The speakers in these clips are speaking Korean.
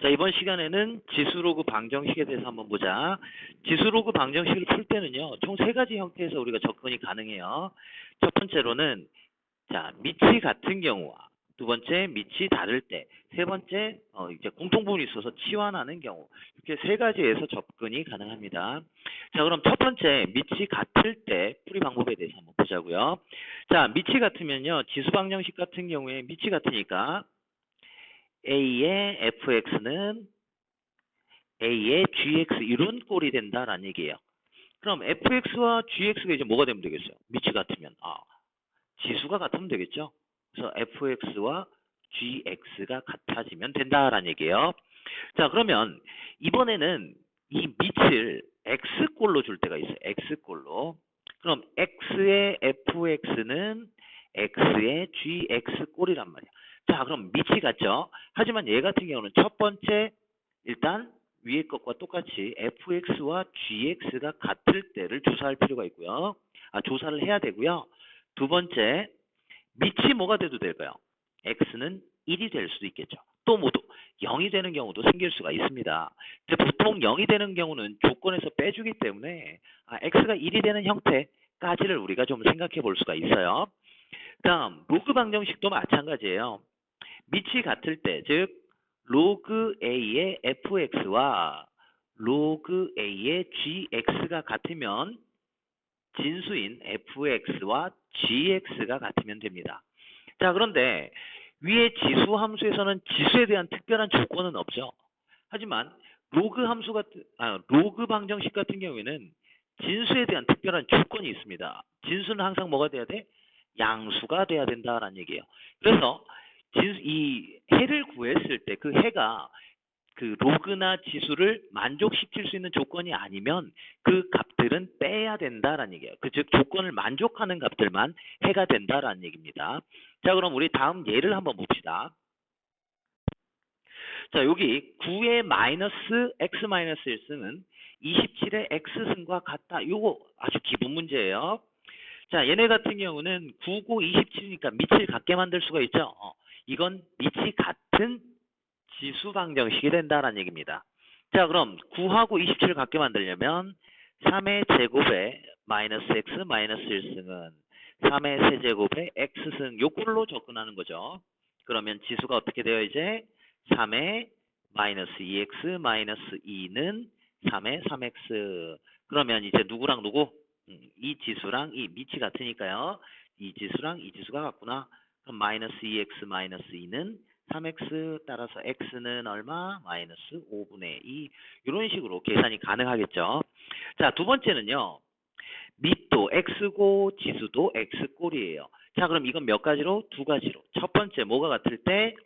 자, 이번 시간에는 지수로그 방정식에 대해서 한번 보자. 지수로그 방정식을 풀 때는요, 총 세 가지 형태에서 우리가 접근이 가능해요. 첫 번째로는, 자, 밑이 같은 경우와, 두 번째, 밑이 다를 때, 세 번째, 이제 공통부분이 있어서 치환하는 경우, 이렇게 세 가지에서 접근이 가능합니다. 자, 그럼 첫 번째, 밑이 같을 때 풀이 방법에 대해서 한번 보자고요. 자, 밑이 같으면요, 지수 방정식 같은 경우에 밑이 같으니까, A의 fx는 A의 gx 이런 꼴이 된다라는 얘기예요. 그럼 fx와 gx가 이제 뭐가 되면 되겠어요? 밑이 같으면 지수가 같으면 되겠죠. 그래서 fx와 gx가 같아지면 된다라는 얘기예요. 자, 그러면 이번에는 이 밑을 x꼴로 줄 때가 있어요. x꼴로. 그럼 x의 fx는 x의 gx꼴이란 말이야. 자, 그럼 밑이 같죠? 하지만 얘 같은 경우는 첫 번째 일단 위에 것과 똑같이 fx와 gx가 같을 때를 조사할 필요가 있고요. 조사를 해야 되고요. 두 번째, 밑이 뭐가 돼도 될까요? x는 1이 될 수도 있겠죠. 또 모두 0이 되는 경우도 생길 수가 있습니다. 근데 보통 0이 되는 경우는 조건에서 빼주기 때문에 x가 1이 되는 형태까지를 우리가 좀 생각해 볼 수가 있어요. 다음 로그 방정식도 마찬가지예요. 밑이 같을 때, 즉 로그 a의 fx와 로그 a의 gx가 같으면 진수인 fx와 gx가 같으면 됩니다. 자, 그런데 위에 지수 함수에서는 지수에 대한 특별한 조건은 없죠. 하지만 로그 방정식 같은 경우에는 진수에 대한 특별한 조건이 있습니다. 진수는 항상 뭐가 돼야 돼? 양수가 돼야 된다라는 얘기예요. 그래서 이 해를 구했을 때 그 해가 그 로그나 지수를 만족시킬 수 있는 조건이 아니면 그 값들은 빼야 된다라는 얘기예요. 즉 조건을 만족하는 값들만 해가 된다라는 얘기입니다. 자, 그럼 우리 다음 예를 한번 봅시다. 자, 여기 9의 마이너스 x 마이너스 1승은 27의 x승과 같다. 요거 아주 기본 문제예요. 자, 얘네 같은 경우는 9, 9, 27이니까 밑을 같게 만들 수가 있죠. 이건 밑이 같은 지수 방정식이 된다라는 얘기입니다. 자, 그럼 9하고 27을 같게 만들려면 3의 제곱에 마이너스 x 마이너스 1승은 3의 세제곱에 x승 요꼴로 접근하는 거죠. 그러면 지수가 어떻게 돼요? 이제 3의 마이너스 2x 마이너스 2는 3의 3x. 그러면 이제 누구랑 누구? 이 지수랑 이 밑이 같으니까요. 이 지수랑 이 지수가 같구나. 그럼 마이너스 2x 마이너스 2는 3x 따라서 x는 얼마? 마이너스 5분의 2. 이런 식으로 계산이 가능하겠죠. 자, 두 번째는요. 밑도 x고 지수도 x꼴이에요. 자, 그럼 이건 몇 가지로? 두 가지로. 첫 번째 뭐가 같을 때?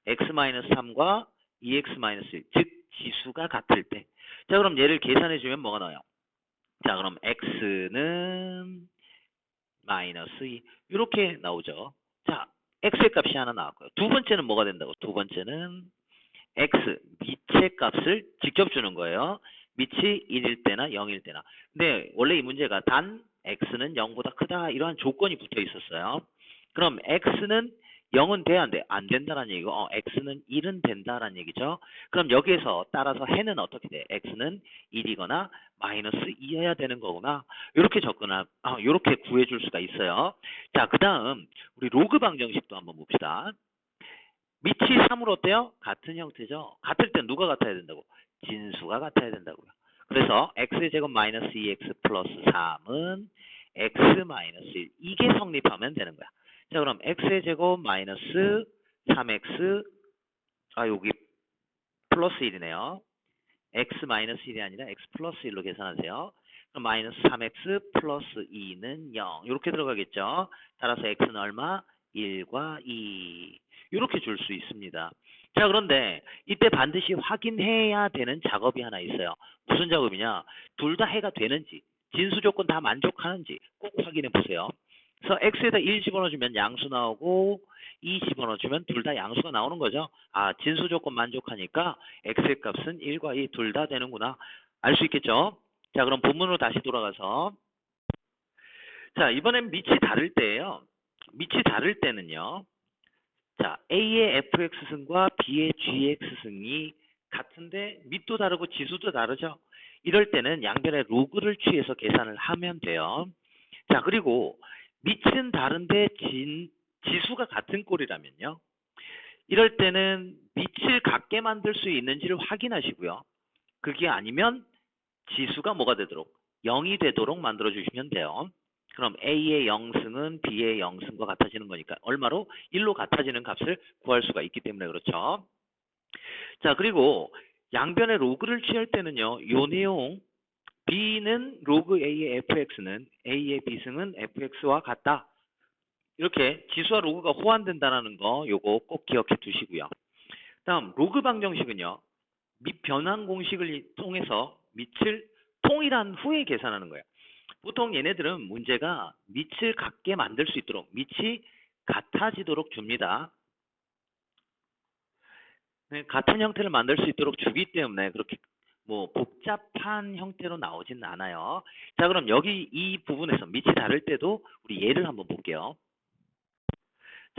x-3과 2x-1, 즉 지수가 같을 때. 자, 그럼 얘를 계산해 주면 뭐가 나와요? 자, 그럼 x는 마이너스 2 이렇게 나오죠. 자, x의 값이 하나 나왔고요. 두 번째는 뭐가 된다고? 두 번째는 x 밑의 값을 직접 주는 거예요. 밑이 1일 때나 0일 때나. 근데 원래 이 문제가 단 x는 0보다 크다 이러한 조건이 붙어 있었어요. 그럼 x는 0은 돼야 안 돼? 안 된다라는 얘기고 x는 1은 된다라는 얘기죠. 그럼 여기에서 따라서 해는 어떻게 돼? x는 1이거나 마이너스 2여야 되는 거구나. 이렇게 이렇게 구해줄 수가 있어요. 자, 그 다음 우리 로그 방정식도 한번 봅시다. 밑이 3으로 어때요? 같은 형태죠. 같을 땐 누가 같아야 된다고? 진수가 같아야 된다고요. 그래서 x의 제곱 마이너스 2x 플러스 3은 x 마이너스 1 이게 성립하면 되는 거야. 자, 그럼 x의 제곱 마이너스 3x 여기 플러스 1이네요. x 마이너스 1이 아니라 x 플러스 1로 계산하세요. 그럼 마이너스 3x 플러스 2는 0 이렇게 들어가겠죠. 따라서 x는 얼마? 1과 2 이렇게 줄 수 있습니다. 자, 그런데 이때 반드시 확인해야 되는 작업이 하나 있어요. 무슨 작업이냐? 둘 다 해가 되는지 진수 조건 다 만족하는지 꼭 확인해 보세요. 그래서 x에다 1 집어넣어주면 양수 나오고 2 집어넣어주면 둘 다 양수가 나오는 거죠. 진수 조건 만족하니까 x의 값은 1과 2 둘 다 되는구나. 알 수 있겠죠? 자, 그럼 본문으로 다시 돌아가서 자, 이번엔 밑이 다를 때예요. 밑이 다를 때는요. 자, A의 fx승과 B의 gx승이 같은데 밑도 다르고 지수도 다르죠. 이럴 때는 양변의 로그를 취해서 계산을 하면 돼요. 자, 그리고 밑은 다른데 지수가 같은 꼴이라면요. 이럴 때는 밑을 같게 만들 수 있는지를 확인하시고요. 그게 아니면 지수가 뭐가 되도록 0이 되도록 만들어 주시면 돼요. 그럼 A의 0승은 B의 0승과 같아지는 거니까 얼마로? 1로 같아지는 값을 구할 수가 있기 때문에 그렇죠. 자, 그리고 양변의 로그를 취할 때는요. 요 내용 B는 로그 A의 fx는 A의 B승은 fx와 같다. 이렇게 지수와 로그가 호환된다는 거 요거 꼭 기억해 두시고요. 다음 로그 방정식은요. 밑 변환 공식을 통해서 밑을 통일한 후에 계산하는 거예요. 보통 얘네들은 문제가 밑을 같게 만들 수 있도록 밑이 같아지도록 줍니다. 네, 같은 형태를 만들 수 있도록 주기 때문에 그렇게 뭐 복잡한 형태로 나오진 않아요. 자, 그럼 여기 이 부분에서 밑이 다를 때도 우리 예를 한번 볼게요.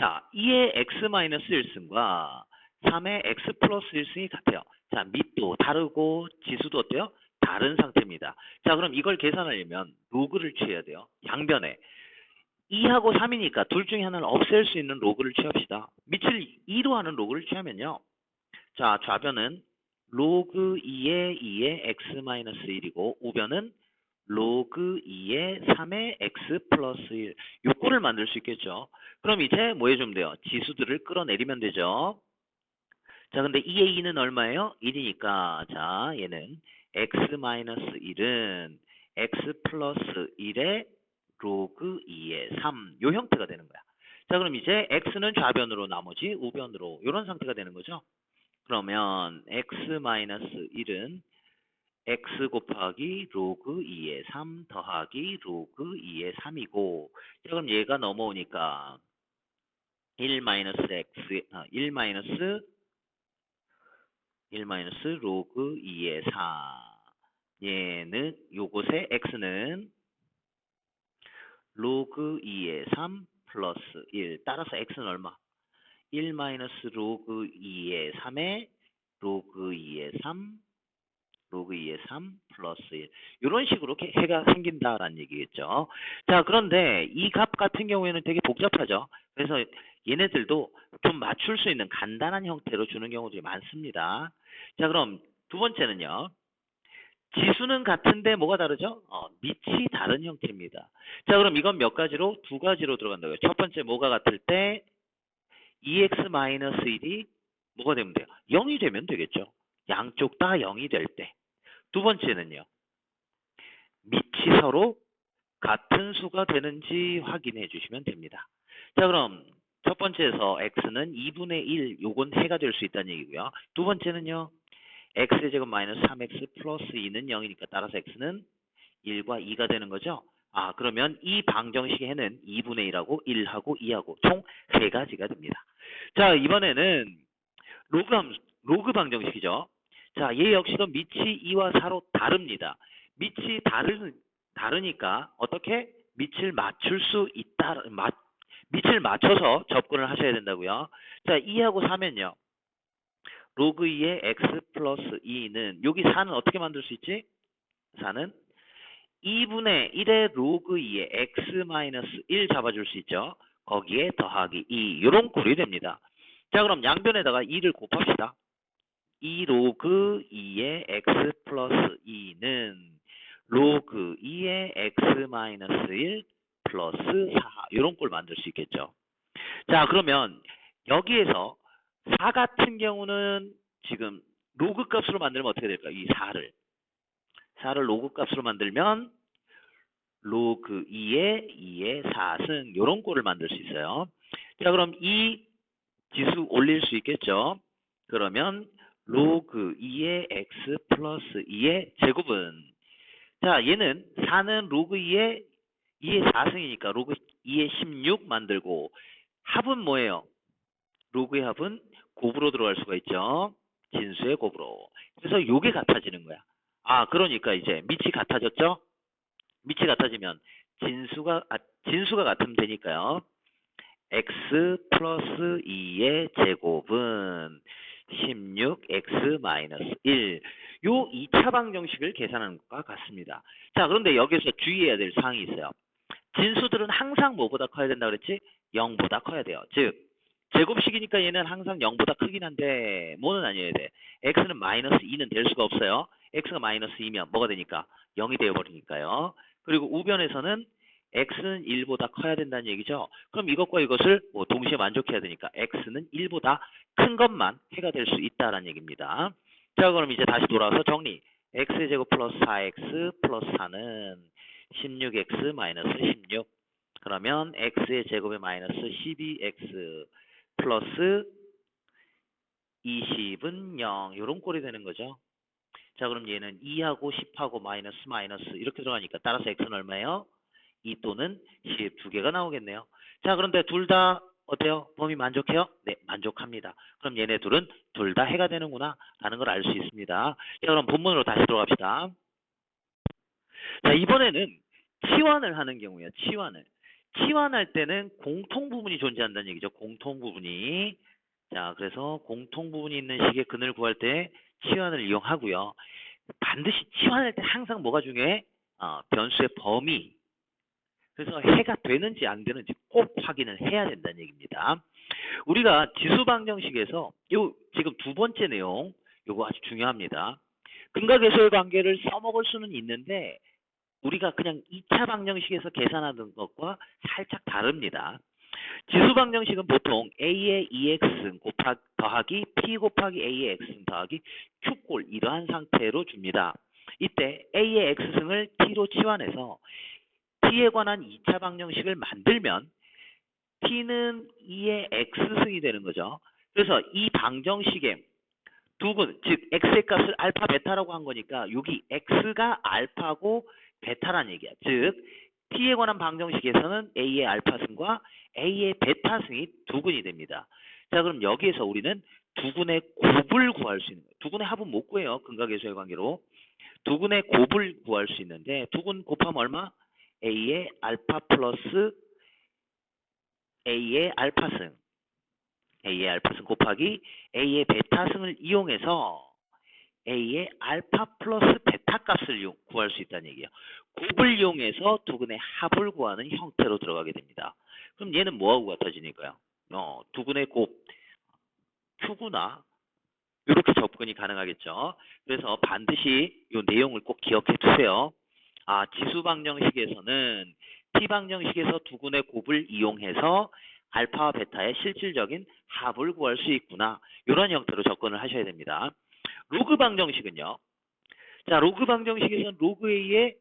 자, 2의 x-1승과 3의 x 플러스 1승이 같아요. 자, 밑도 다르고 지수도 어때요? 다른 상태입니다. 자, 그럼 이걸 계산하려면 로그를 취해야 돼요. 양변에 2하고 3이니까 둘 중에 하나를 없앨 수 있는 로그를 취합시다. 밑을 2로 하는 로그를 취하면요. 자, 좌변은 로그 2의 x-1이고 우변은 로그 2의 3의 x 플러스 1. 요 꼴을 만들 수 있겠죠. 그럼 이제 뭐 해주면 돼요? 지수들을 끌어내리면 되죠. 자, 근데 2의 2는 얼마예요? 1이니까 자, 얘는 x-1은 x 플러스 1의 로그 2의 3. 요 형태가 되는 거야. 자, 그럼 이제 x는 좌변으로 나머지 우변으로 이런 상태가 되는 거죠. 그러면 x-1은 x 곱하기 로그 2의 3 더하기 로그 2의 3이고 자, 그럼 얘가 넘어오니까 1 로그 2의 4 얘는 요곳의 x는 로그 2의 3 플러스 1 따라서 x는 얼마? 1 로그 2의 3에 로그 2의 3 로그 2의 3 플러스 1 이런 식으로 해가 생긴다라는 얘기겠죠. 자, 그런데 이 값 같은 경우에는 되게 복잡하죠. 그래서 얘네들도 좀 맞출 수 있는 간단한 형태로 주는 경우들이 많습니다. 자, 그럼 두 번째는요. 지수는 같은데 뭐가 다르죠? 밑이 다른 형태입니다. 자, 그럼 이건 몇 가지로? 두 가지로 들어간다고요. 첫 번째 뭐가 같을 때 2x-1이 뭐가 되면 돼요? 0이 되면 되겠죠. 양쪽 다 0이 될 때. 두 번째는요. 밑이 서로 같은 수가 되는지 확인해 주시면 됩니다. 자, 그럼 첫 번째에서 x는 2분의 1 요건 해가 될 수 있다는 얘기고요. 두 번째는요. x의 제곱 마이너스 3x 플러스 2는 0이니까 따라서 x는 1과 2가 되는 거죠. 아, 그러면 이 방정식의 해는 2분의 1하고 1하고 2하고 총 3가지가 됩니다. 자, 이번에는 로그 방정식이죠. 자, 얘 역시도 밑이 2와 4로 다릅니다. 밑이 다르니까 어떻게? 밑을 맞출 수 있다. 밑을 맞춰서 접근을 하셔야 된다고요. 자, 2하고 4면요. 로그 2의 x 플러스 2는 여기 4는 어떻게 만들 수 있지? 4는 2분의 1의 로그 2의 x 마이너스 1 잡아줄 수 있죠. 거기에 더하기 2 이런 꼴이 됩니다. 자, 그럼 양변에다가 2를 곱합시다. 2 로그 2의 x 플러스 2는 로그 2의 x 마이너스 1 플러스 4 이런 꼴 만들 수 있겠죠. 자, 그러면 여기에서 4 같은 경우는 지금 로그 값으로 만들면 어떻게 될까요? 이 4를 로그 값으로 만들면 로그 2의 4승 이런 꼴을 만들 수 있어요. 자, 그럼 이 지수 올릴 수 있겠죠. 그러면 로그 2의 x 플러스 2의 제곱은 자, 얘는 4는 로그 2의 4승이니까 로그 2의 16 만들고 합은 뭐예요? 로그의 합은 곱으로 들어갈 수가 있죠. 진수의 곱으로. 그래서 요게 같아지는 거야. 아, 그러니까 이제 밑이 같아졌죠? 밑이 같아지면 진수가 같으면 되니까요. x 플러스 2의 제곱은 16x-1. 요 2차 방정식을 계산하는 것과 같습니다. 자, 그런데 여기서 주의해야 될 사항이 있어요. 진수들은 항상 뭐보다 커야 된다 그랬지? 0보다 커야 돼요. 즉, 제곱식이니까 얘는 항상 0보다 크긴 한데 뭐는 아니어야 돼. x는 마이너스 2는 될 수가 없어요. x가 마이너스 2면 뭐가 되니까? 0이 되어버리니까요. 그리고 우변에서는 x는 1보다 커야 된다는 얘기죠. 그럼 이것과 이것을 뭐 동시에 만족해야 되니까 x는 1보다 큰 것만 해가 될 수 있다라는 얘기입니다. 자, 그럼 이제 다시 돌아와서 정리. x의 제곱 플러스 4x 플러스 4는 16x 마이너스 16. 그러면 x의 제곱에 마이너스 12x 플러스 20은 0. 이런 꼴이 되는 거죠. 자, 그럼 얘는 2하고 10하고 마이너스 마이너스 이렇게 들어가니까 따라서 x는 얼마예요? 2 또는 10 두 개가 나오겠네요. 자, 그런데 둘 다 어때요? 범위 만족해요? 네, 만족합니다. 그럼 얘네 둘은 둘 다 해가 되는구나 라는 걸 알 수 있습니다. 자, 그럼 본문으로 다시 들어갑시다. 자, 이번에는 치환을 하는 경우에요. 치환할 때는 공통 부분이 존재한다는 얘기죠. 공통 부분이. 자, 그래서 공통 부분이 있는 식의 근을 구할 때 치환을 이용하고요. 반드시 치환할 때 항상 뭐가 중요해? 변수의 범위. 그래서 해가 되는지 안 되는지 꼭 확인을 해야 된다는 얘기입니다. 우리가 지수방정식에서 요 지금 두 번째 내용 요거 아주 중요합니다. 근각에서의 관계를 써먹을 수는 있는데 우리가 그냥 2차 방정식에서 계산하는 것과 살짝 다릅니다. 지수방정식은 보통 a의 2x승 더하기 p 곱하기 a의 x승 더하기 q꼴 이러한 상태로 줍니다. 이때 a의 x승을 t로 치환해서 t에 관한 2차 방정식을 만들면 t는 2의 x승이 되는 거죠. 그래서 이 방정식의 두근, 즉 x의 값을 알파 베타라고 한 거니까 여기 x가 알파고 베타란 얘기야. 즉 t에 관한 방정식에서는 a의 알파승과 a의 베타승이 두근이 됩니다. 자, 그럼 여기에서 우리는 두근의 곱을 구할 수 있는 거예요. 두근의 합은 못 구해요. 근각에서의 관계로. 두근의 곱을 구할 수 있는데 두근 곱하면 얼마? a의 알파 플러스 a의 알파승 곱하기 a의 베타승을 이용해서 a의 알파 플러스 베타 값을 구할 수 있다는 얘기예요. 곱을 이용해서 두근의 합을 구하는 형태로 들어가게 됩니다. 그럼 얘는 뭐하고 같아지니까요? 두근의 곱 q구나. 이렇게 접근이 가능하겠죠. 그래서 반드시 이 내용을 꼭 기억해 두세요. 지수 방정식에서는 t 방정식에서 두근의 곱을 이용해서 알파와 베타의 실질적인 합을 구할 수 있구나. 이런 형태로 접근을 하셔야 됩니다. 로그 방정식은요. 자, 로그 방정식에서는 로그 a의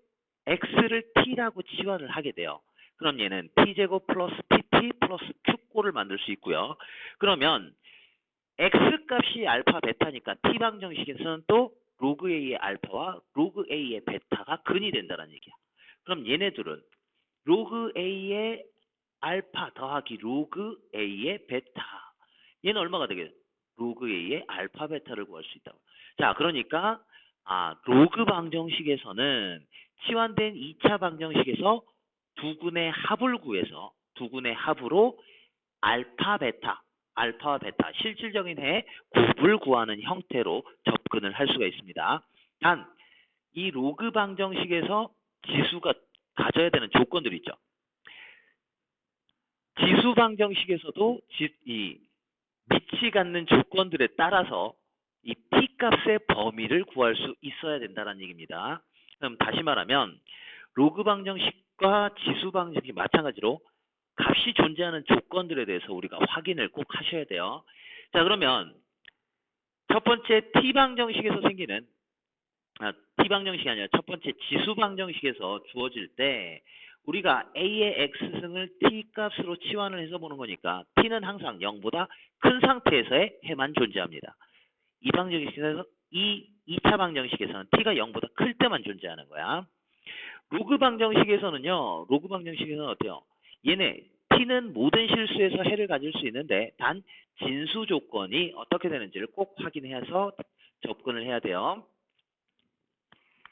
x를 t라고 치환을 하게 돼요. 그럼 얘는 t제곱 플러스 pt 플러스 q꼴을 만들 수 있고요. 그러면 x값이 알파 베타니까 t 방정식에서는 또 로그 a의 알파와 로그 a의 베타가 근이 된다는 얘기야. 그럼 얘네들은 로그 a의 알파 더하기 로그 a의 베타. 얘는 얼마가 되겠어? 로그 a의 알파 베타를 구할 수 있다고. 자, 그러니까 로그 방정식에서는 치환된 2차 방정식에서 두근의 합을 구해서 두근의 합으로 알파와 베타 실질적인 해 곱을 구하는 형태로 접근을 할 수가 있습니다. 단 이 로그 방정식에서 지수가 가져야 되는 조건들이 있죠. 지수 방정식에서도 이 미치 갖는 조건들에 따라서 이 t값의 범위를 구할 수 있어야 된다는 얘기입니다. 그럼 다시 말하면 로그 방정식과 지수 방정식이 마찬가지로 값이 존재하는 조건들에 대해서 우리가 확인을 꼭 하셔야 돼요. 자, 그러면 첫 번째 t 방정식에서 생기는 t 방정식이 아니라 첫 번째 지수 방정식에서 주어질 때 우리가 a의 x승을 t 값으로 치환을 해서 보는 거니까 t는 항상 0보다 큰 상태에서의 해만 존재합니다. 이 방정식에서 이 2차 방정식에서는 t가 0보다 클 때만 존재하는 거야. 로그 방정식에서는요. 로그 방정식에서는 어때요? 얘네 t는 모든 실수에서 해를 가질 수 있는데 단 진수 조건이 어떻게 되는지를 꼭 확인해서 접근을 해야 돼요.